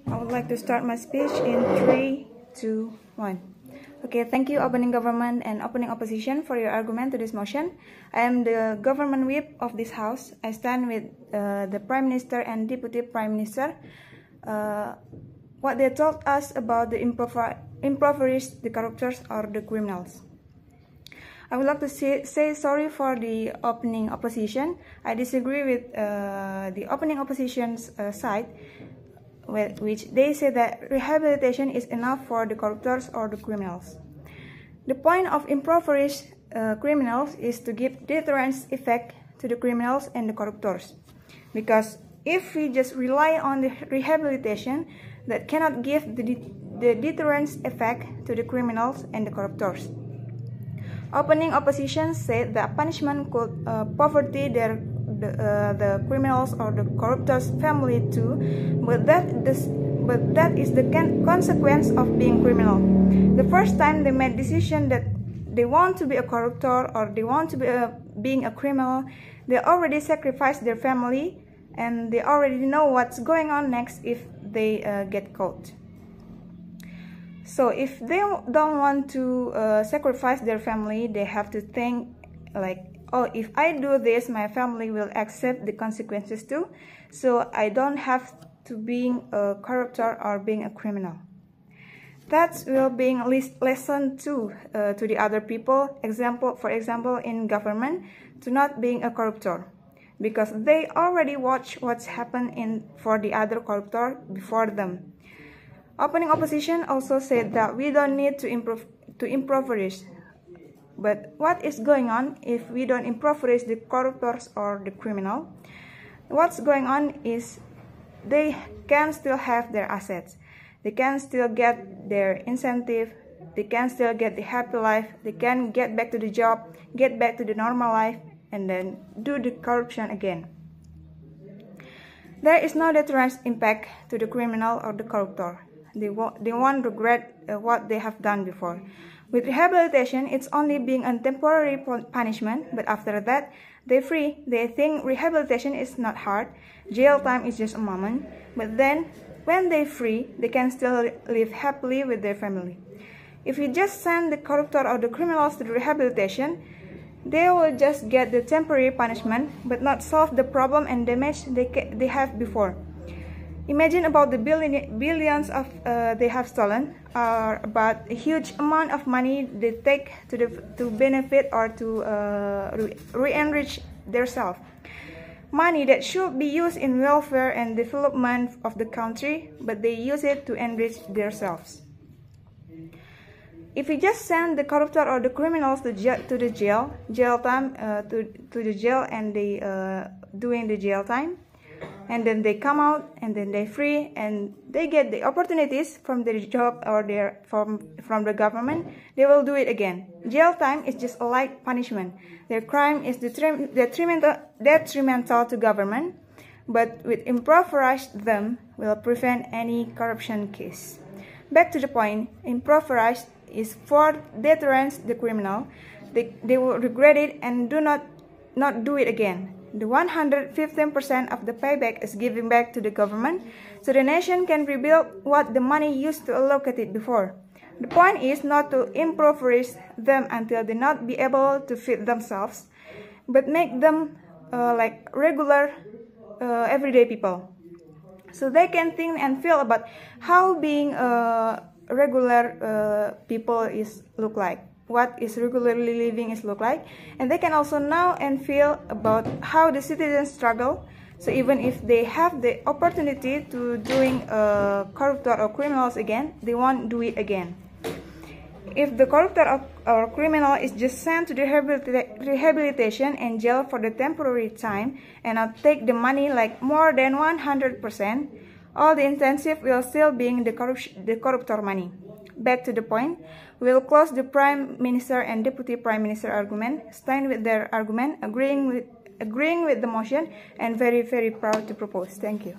I would like to start my speech in 3, 2, 1. Okay, thank you opening government and opening opposition for your argument to this motion. I am the government whip of this house. I stand with the Prime Minister and Deputy Prime Minister. What they told us about the impoverished, the corruptors or the criminals. I would like to say sorry for the opening opposition. I disagree with the opening opposition's side, which they say that rehabilitation is enough for the corruptors or the criminals. The point of impoverished criminals is to give deterrence effect to the criminals and the corruptors. Because if we just rely on the rehabilitation, that cannot give the deterrence effect to the criminals and the corruptors. Opening opposition said that punishment could poverty the criminals or the corruptors' family too, but that is the consequence of being criminal. The first time they made decision that they want to be a corruptor or they want to be being a criminal, they already sacrificed their family and they already know what's going on next if they get caught. So if they don't want to sacrifice their family, they have to think like, oh, if I do this, my family will accept the consequences too. So I don't have to being a corruptor or being a criminal. That will be lesson too to the other people. For example, in government, to not being a corruptor, because they already watch what's happened for the other corruptor before them. Opening opposition also said that we don't need to impoverish. But what is going on if we don't impoverish the corruptors or the criminal? What's going on is they can still have their assets. They can still get their incentive. They can still get the happy life. They can get back to the job, get back to the normal life, and then do the corruption again. There is no deterrence impact to the criminal or the corruptor. They won't regret what they have done before. With rehabilitation, it's only being a temporary punishment, but after that, they're free. They think rehabilitation is not hard. Jail time is just a moment. But then, when they're free, they can still live happily with their family. If you just send the corruptor or the criminals to the rehabilitation, they will just get the temporary punishment, but not solve the problem and damage they have before. Imagine about the billions of they have stolen, or about a huge amount of money they take to benefit or to re-enrich themselves. Money that should be used in welfare and development of the country, but they use it to enrich themselves. If we just send the corruptor or the criminals to the jail time, to the jail, and they doing the jail time, and then they come out and then they're free and they get the opportunities from their job or from the government, they will do it again. Jail time is just a light punishment. Their crime is detrimental to government, but with impoverished them will prevent any corruption case. Back to the point, impoverished is for deterrence the criminal. They will regret it and do not do it again. The 115% of the payback is given back to the government, so the nation can rebuild what the money used to allocate it before. The point is not to impoverish them until they not be able to feed themselves, but make them like regular, everyday people, so they can think and feel about how being regular people look like. What is regularly living look like, and they can also know and feel about how the citizens struggle. So even if they have the opportunity to doing corruptor or criminals again, they won't do it again. If the corruptor or criminal is just sent to the rehabilitation and jail for the temporary time and not take the money like more than 100%, all the incentive will still be the corruptor money. Back to the point, we will close the Prime Minister and Deputy Prime Minister argument, stand with their argument, agreeing with the motion, and very, very proud to propose. Thank you.